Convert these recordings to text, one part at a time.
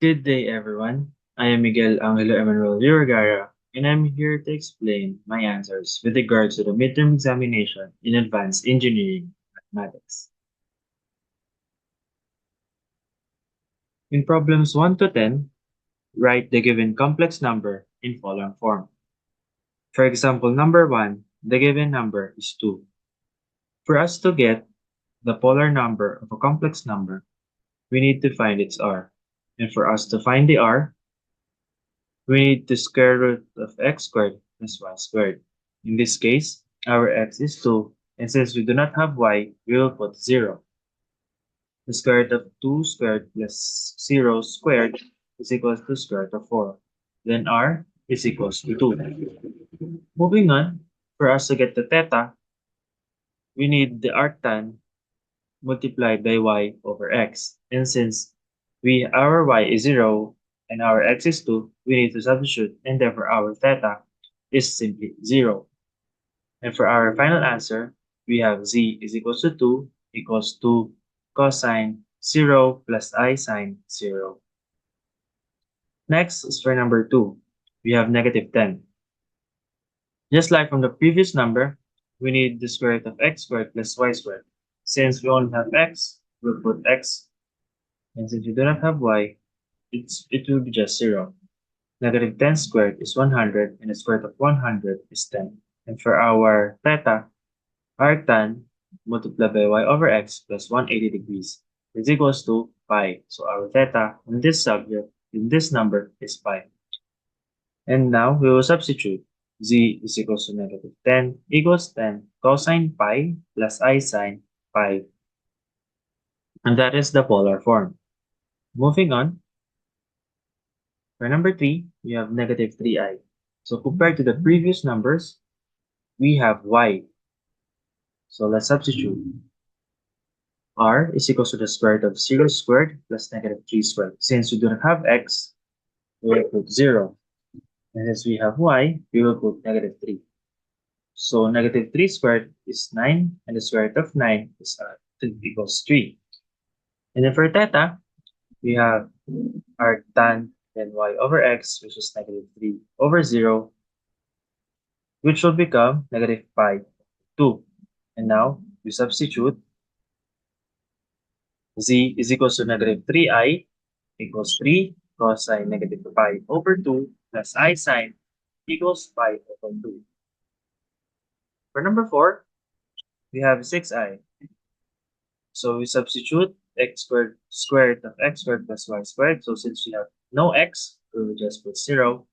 Good day, everyone. I am Miguel Angelo Emanuel Vergara, and I'm here to explain my answers with regards to the midterm examination in advanced engineering mathematics. In problems 1 to 10, write the given complex number in following form. For example, number 1, the given number is 2. For us to get the polar number of a complex number, we need to find its r. And for us to find the r, we need the square root of x squared plus y squared. In this case, our x is 2, and since we do not have y, we will put 0. The square root of 2 squared plus 0 squared is equals to square root of 4. Then r is equals to 2. Moving on, for us to get the theta, we need the arctan multiplied by y over x. And since our y is 0 and our x is 2, we need to substitute, and therefore our theta is simply 0. And for our final answer, we have z is equals to 2 equals to cosine 0 plus I sine 0. Next is for number 2. We have negative 10. Just like from the previous number, we need the square root of x squared plus y squared. Since we only have x, we'll put x. And since we do not have y, it will be just 0. Negative 10 squared is 100, and the square root of 100 is 10. And for our theta, arctan multiplied by y over x plus 180 degrees is equals to pi. So our theta in this subject, in this number, is pi. And now we will substitute. Z is equals to negative 10 equals 10 cosine pi plus I sine pi. And that is the polar form. Moving on, for number 3, we have negative 3i. So compared to the previous numbers, we have y. So let's substitute. R is equals to the square root of 0 squared plus negative 3 squared. Since we do not have x, we will put 0. And since we have y, we will put negative 3. So negative 3 squared is 9, and the square root of 9 is equals 3. And then for theta, we have our tan then y over x, which is negative 3 over 0, which will become negative pi 2. And now we substitute. Z is equals to negative 3i equals 3 cosine negative pi over 2 plus I sine equals pi over 2. For number 4, we have 6i. So we substitute x squared square root of x squared plus y squared. So since we have no x, we will just put 0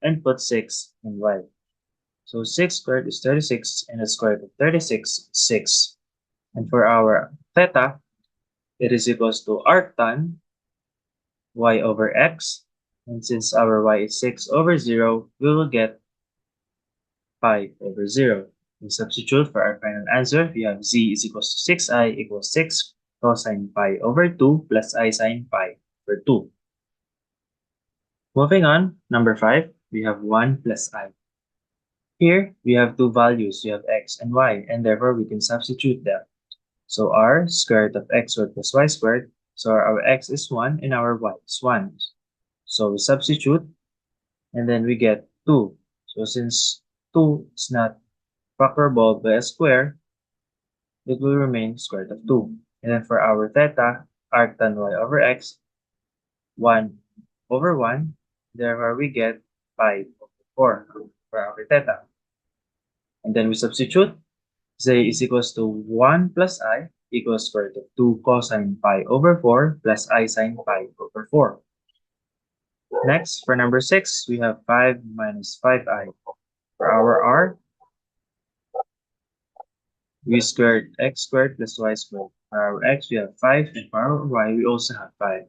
and put 6 in y. So 6 squared is 36, and the square root of 36 is 6. And for our theta, it is equals to arctan y over x. And since our y is 6 over 0, we will get pi over 0. We substitute for our final answer. We have z is equals to 6i equals 6 cosine pi over 2 plus I sine pi over 2. Moving on, number 5, we have 1 plus I. Here, we have two values. We have x and y, and therefore we can substitute them. So r square root of x squared plus y squared. So our x is 1 and our y is 1. So we substitute, and then we get 2. So since 2 is not factorable by a square, it will remain square root of 2. And then for our theta, arctan y over x, 1 over 1. Therefore, we get pi over 4 for our theta. And then we substitute. Z is equals to 1 plus I equals square root of 2 cosine pi over 4 plus I sine pi over 4. Next, for number 6, we have 5 minus 5i. For our r, we squared x squared plus y squared. For our x, we have 5, and for our y, we also have 5.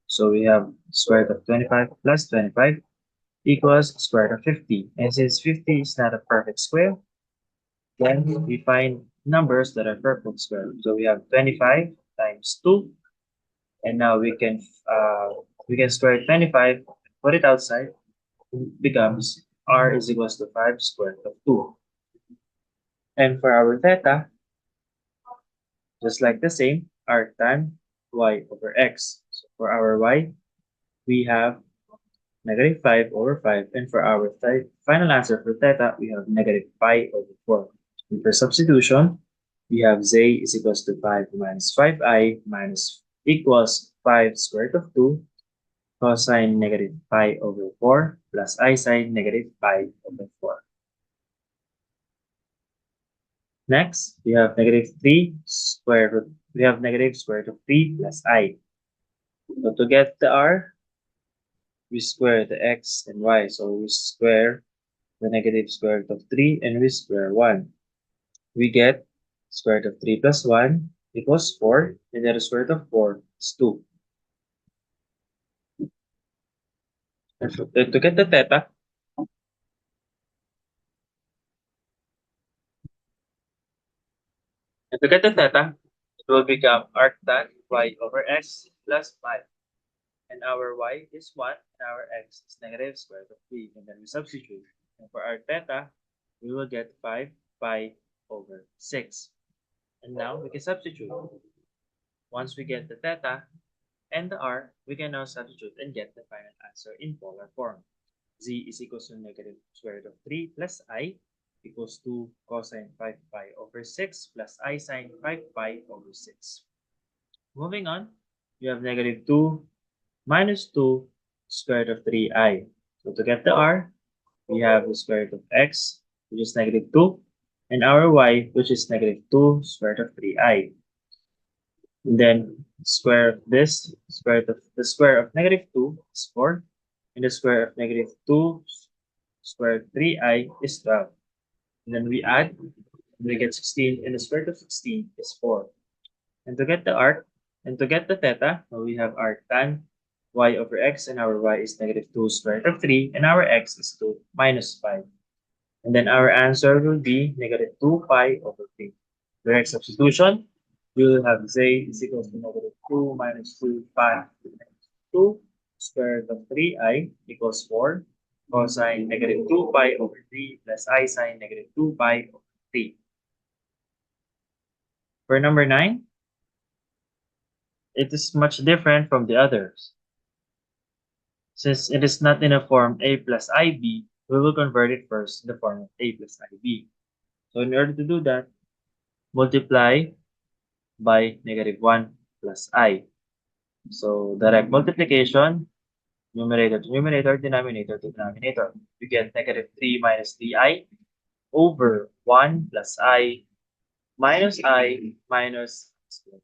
So we have square root of 25 plus 25 equals square root of 50. And since 50 is not a perfect square, then we find numbers that are perfect square. So we have 25 times 2, and now we can square 25, put it outside, it becomes r is equals to 5 square root of 2. And for our theta, just like the same, arctan y over x. So for our y, we have negative 5 over 5. And for our final answer for theta, we have negative pi over 4. And for substitution, we have z is equals to 5 minus 5i minus equals 5 square root of 2 cosine negative pi over 4 plus I sine negative pi over 4. Next, we have negative 3 square root. We have negative square root of 3 plus I. So to get the r, we square the x and y. So we square the negative square root of 3 and we square 1. We get square root of 3 plus 1 equals 4, and then the square root of 4 is 2. And to get the theta, it will become arctan y over x plus 5. And our y is 1, and our x is negative square root of 3. And then we substitute. And for our theta, we will get 5 pi over 6. And now we can substitute. Once we get the theta and the r, we can now substitute and get the final answer in polar form. Z is equals to negative square root of 3 plus I equals to cosine 5 pi over 6 plus I sine 5 pi over 6. Moving on, we have negative 2 minus 2 square root of 3i. So to get the r, we have the square root of x, which is negative 2, and our y, which is negative 2 square root of 3i. And then square of this, the square of negative 2 is 4, and the square of negative 2 square root of 3i is 12. And then we add, we get 16, and the square root of 16 is 4. And to get the arc, and to get the theta, we have arc tan y over x, and our y is negative 2 square root of 3, and our x is 2 minus 5. And then our answer will be negative 2 pi over 3. Direct substitution, we will have z is equal to negative 2 minus 2 pi 2 square root of 3i equals 4 cosine negative 2 pi over 3 plus I sine negative 2 pi over 3. For number 9, it is much different from the others. Since it is not in the form a plus ib, we will convert it first in the form of a plus ib. So in order to do that, multiply by negative 1 plus I. So direct multiplication, numerator to numerator, denominator to denominator. We get negative 3 minus 3i over 1 plus I minus I minus square.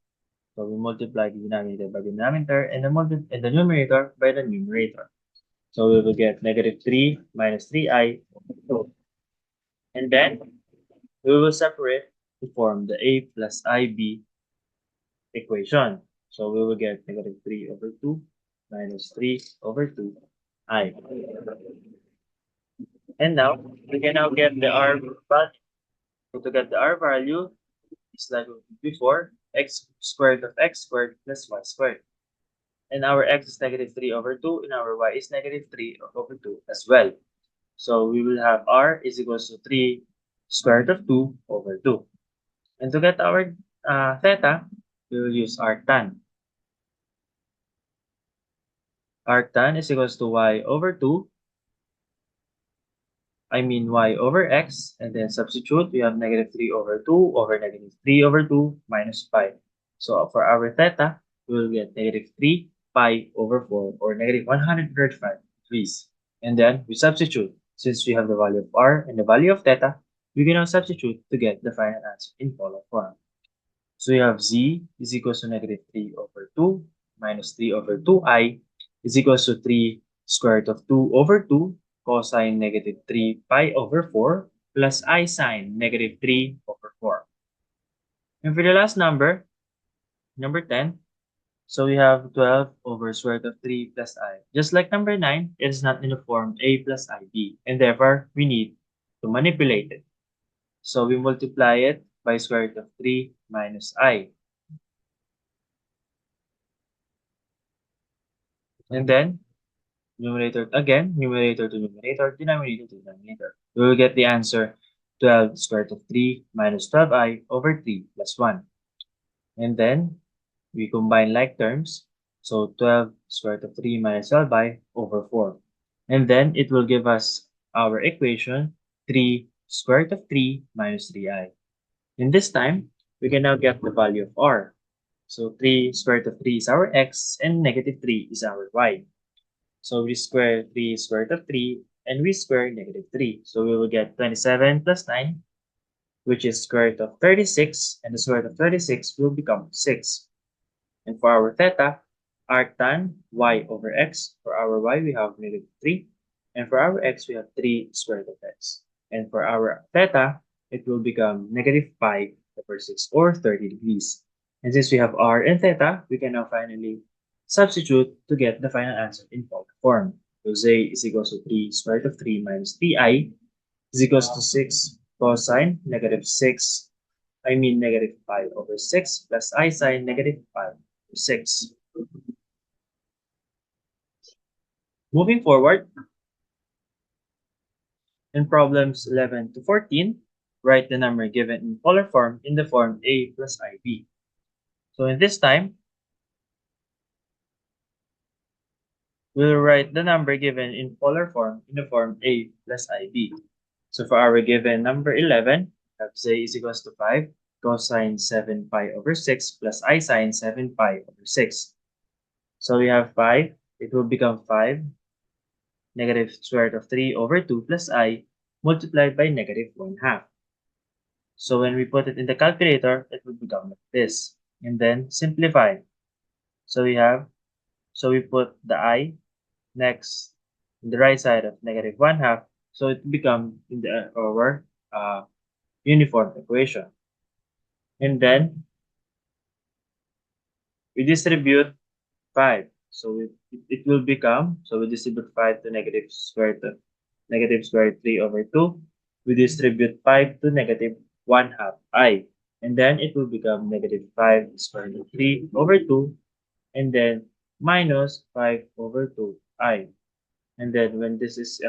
So we multiply the denominator by the denominator and the numerator by the numerator. So we will get negative 3 minus 3i over 2. And then we will separate to form the a plus ib equation. So we will get negative 3 over 2 minus 3 over 2i. And now we can now get the r value. So to get the r value, it's like before, x squared of x squared plus y squared. And our x is negative 3 over 2, and our y is negative 3 over 2 as well. So we will have r is equals to 3 square root of 2 over 2. And to get our theta, we will use arctan. Arctan is equals to y over 2, y over x, and then substitute, we have negative 3 over 2 over negative 3 over 2 minus 5. So for our theta, we will get negative 3 pi over 4, or negative 135 degrees. And then we substitute. Since we have the value of r and the value of theta, we can now substitute to get the final answer in polar form. So we have z is equals to negative 3 over 2 minus 3 over 2i is equals to 3 square root of 2 over 2 cosine negative 3 pi over 4 plus I sine negative 3 over 4. And for the last number, number 10, so we have 12 over square root of 3 plus I. Just like number 9, it is not in the form a plus ib, and therefore we need to manipulate it. So we multiply it by square root of 3 minus I. And then numerator again, numerator to numerator, denominator to denominator. We will get the answer 12 square root of 3 minus 12i over 3 plus 1. And then we combine like terms. So 12 square root of 3 minus 12i over 4. And then it will give us our equation 3 square root of 3 minus 3i. And this time, we can now get the value of r. So 3 square root of 3 is our x and negative 3 is our y. So we square 3 square root of 3 and we square negative 3. So we will get 27 plus 9, which is square root of 36, and the square root of 36 will become 6. And for our theta, arctan y over x. For our y, we have negative 3. And for our x, we have 3 square root of x. And for our theta, it will become negative pi over 6 or 30 degrees. And since we have r and theta, we can now finally substitute to get the final answer in polar form. So z is equals to 3 square root of 3 minus 3i is equals to 6 cosine negative 6, negative pi over 6 plus I sine negative pi over 6. Moving forward, in problems 11 to 14, write the number given in polar form in the form a plus ib. So in this time, we'll write the number given in polar form in the form a plus ib. So for our given number 11, we have z is equals to 5 cosine 7 pi over 6 plus I sine 7 pi over 6. So we have 5, it will become 5 negative square root of 3 over 2 plus I multiplied by negative 1/2. So when we put it in the calculator, it will become like this. And then simplify. So we put the I next in the right side of negative 1/2. So it becomes in our uniform equation. And then we distribute 5. So it will become, so we distribute 5 to negative square root of negative square root 3 over 2. We distribute 5 to negative 1/2 I. And then it will become negative 5 square root of 3 over 2. And then minus 5 over 2i. And then when this is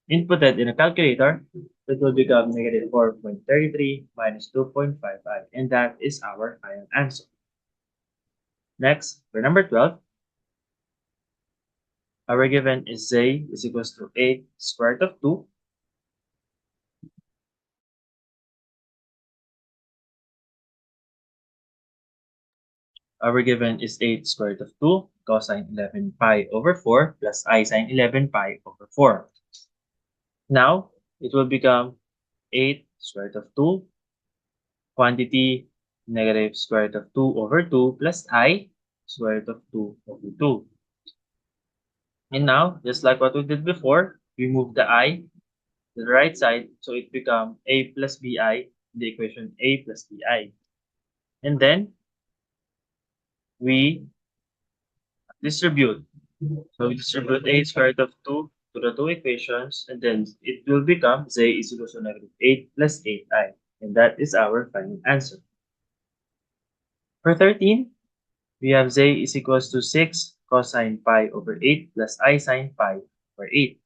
inputted in a calculator, it will become negative 4.33 minus 2.55. And that is our final answer. Next, for number 12, our given is z is equals to 8 square root of 2. Our given is 8 square root of 2 cosine 11 pi over 4 plus I sine 11 pi over 4. Now, it will become 8 square root of 2 quantity negative square root of 2 over 2 plus I square root of 2 over 2. And now, just like what we did before, we move the I to the right side, so it becomes a plus bi, the equation a plus bi. And then, we distribute. So we distribute a square root of 2 to the two equations, and then it will become z is equal to negative 8 plus 8i. And that is our final answer. For 13, we have z is equals to 6 cosine pi over 8 plus I sine pi over 8.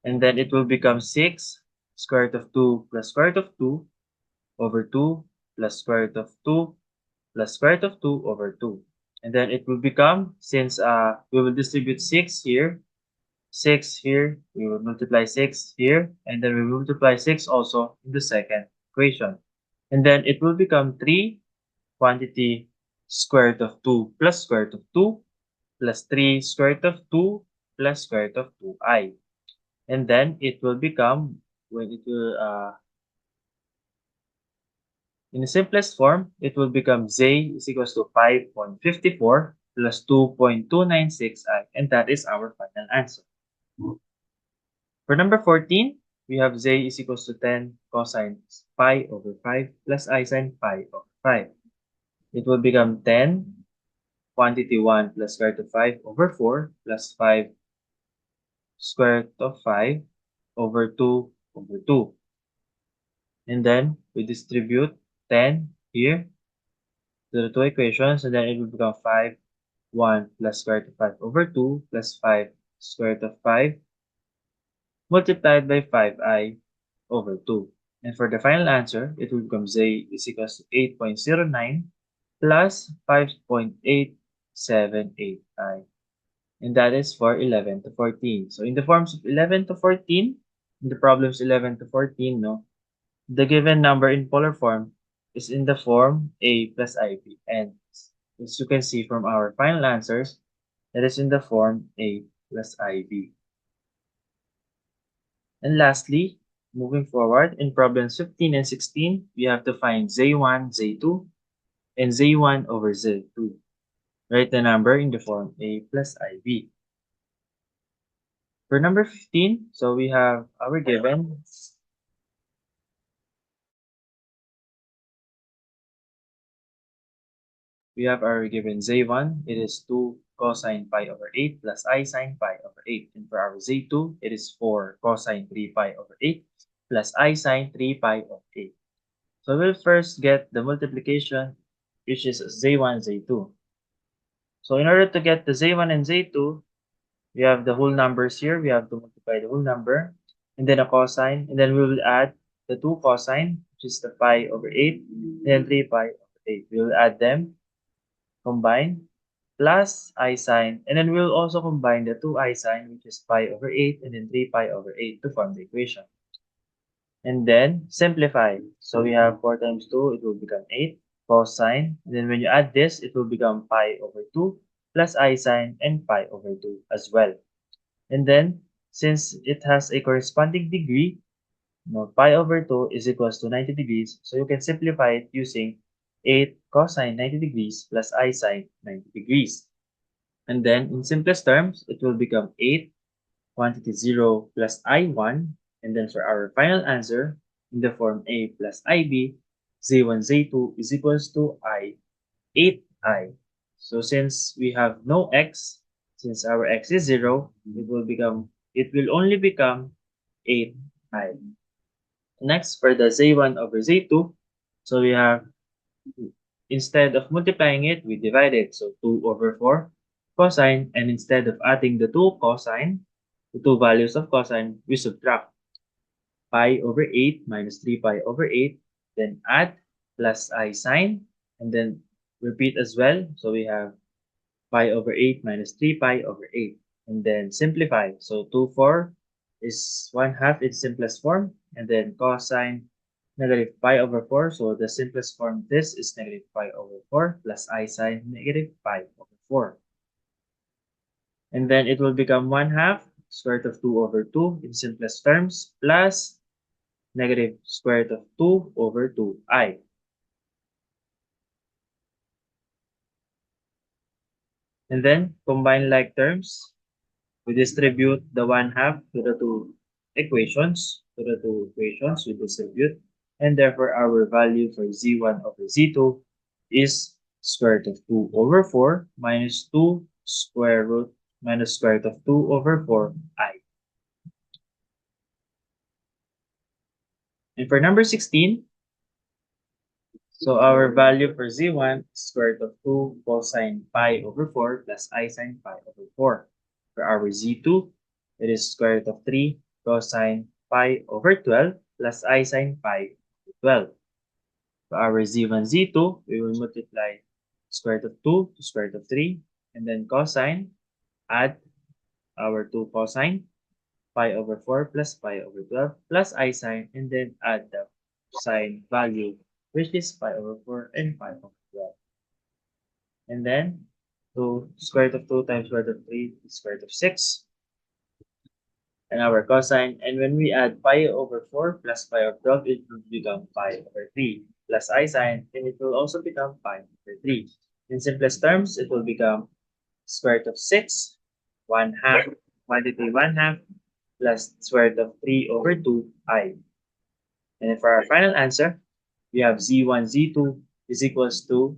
And then it will become 6 square root of 2 plus square root of 2 over 2 plus square root of 2 plus square root of 2 over 2. And then it will become, since we will distribute 6 here, 6 here, we will multiply 6 here, and then we will multiply 6 also in the second equation. And then it will become 3 quantity square root of 2 plus square root of 2 plus 3 square root of 2 plus square root of 2i. And then it will become, when it will, in the simplest form, it will become z is equals to 5.54 plus 2.296i, and that is our final answer. For number 14, we have z is equals to 10 cosine pi over 5 plus I sine pi over 5. It will become 10 quantity 1 plus square root of 5 over 4 plus 5 square root of 5 over 2 over 2. And then we distribute 10 here to the two equations, and then it will become 5, 1 plus square root of 5 over 2 plus 5 square root of 5 multiplied by 5i over 2. And for the final answer, it will become z is equals to 8.09 plus 5.8 7, 8i. And that is for 11 to 14. So in the forms of 11 to 14, in the problems 11 to 14, no, the given number in polar form is in the form a plus ib. And as you can see from our final answers, that is in the form a plus ib. And lastly, moving forward, in problems 15 and 16, we have to find z1, z2, and z1 over z2. Write the number in the form a plus ib. For number 15, so we have our given. We have our given z1, it is 2 cosine pi over 8 plus I sine pi over 8. And for our z2, it is 4 cosine 3 pi over 8 plus I sine 3 pi over 8. So we'll first get the multiplication, which is z1, z2. So in order to get the z1 and z2, we have the whole numbers here. We have to multiply the whole number, and then a cosine, and then we will add the 2 cosine, which is the pi over 8, and then 3 pi over 8. We will add them, combine, plus I sine, and then we'll also combine the 2 I sine, which is pi over 8, and then 3 pi over 8 to form the equation. And then simplify. So we have 4 times 2, it will become 8 cosine. And then when you add this, it will become pi over 2 plus I sine and pi over 2 as well. And then, since it has a corresponding degree, pi over 2 is equals to 90 degrees. So you can simplify it using 8 cosine 90 degrees plus I sine 90 degrees. And then, in simplest terms, it will become 8 quantity 0 plus I1. And then for our final answer, in the form A plus IB, Z1, Z2 is equals to I, 8I. So since we have no x, since our x is 0, it will only become 8i. Next, for the z1 over z2, so we have, instead of multiplying it, we divide it. So 2 over 4 cosine, and instead of adding the 2 cosine, the two values of cosine, we subtract pi over 8 minus 3 pi over 8, then add plus I sine, and then repeat as well. So we have pi over 8 minus 3 pi over 8. And then simplify. So 2, 4 is 1/2 its simplest form. And then cosine negative pi over 4. So the simplest form of this is negative pi over 4 plus I sine negative pi over 4. And then it will become 1/2 square root of 2 over 2 in simplest terms plus negative square root of 2 over 2i. And then combine like terms. We distribute the 1/2 to the two equations. We distribute. And therefore, our value for z1 over z2 is square root of 2 over 4 minus 2 square root minus square root of 2 over 4i. And for number 16, so our value for z1 is square root of 2 cosine pi over 4 plus I sine pi over 4. For our z2, it is square root of 3 cosine pi over 12 plus I sine pi over 12. For our z1, z2, we will multiply square root of 2 to square root of 3, and then cosine, add our 2 cosine, pi over 4 plus pi over 12 plus I sine, and then add the sine value, which is pi over 4 and pi over 12. And then, square root of 2 times square root of 3 is square root of 6. And our cosine, and when we add pi over 4 plus pi over 12, it will become pi over 3 plus I sine, and it will also become pi over 3. In simplest terms, it will become square root of 6, 1/2, quantity 1/2, plus square root of 3 over 2i. And for our final answer, we have z1, z2 is equals to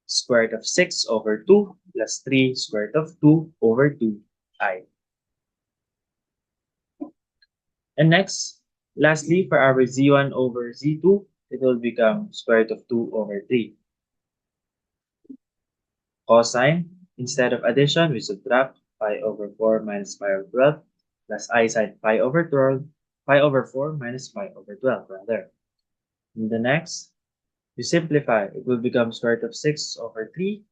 square root of 6 over 2 plus 3 square root of 2 over 2i. And next, lastly, for our z1 over z2, it will become square root of 2 over 3. Cosine, instead of addition, we subtract pi over 4 minus pi over 12 plus I sine pi over 12, pi over 4 minus pi over 12, rather. In the next, we simplify. It will become square root of 6 over 3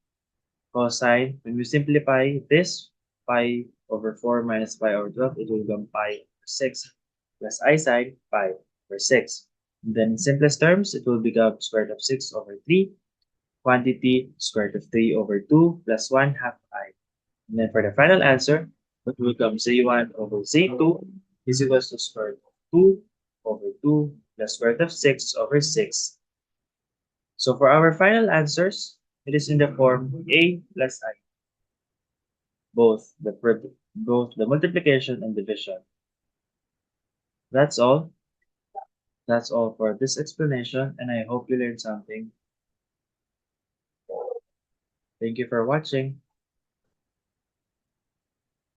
cosine, when we simplify this, pi over 4 minus pi over 12, it will become pi over 6 plus I sine pi over 6. And then in simplest terms, it will become square root of 6 over 3, quantity square root of 3 over 2 plus 1 half I. And then for the final answer, it will become z1 over z2 is equals to square root of 2 over 2 plus square root of 6 over 6. So for our final answers, it is in the form a plus I, both the multiplication and division. That's all. That's all for this explanation, and I hope you learned something. Thank you for watching.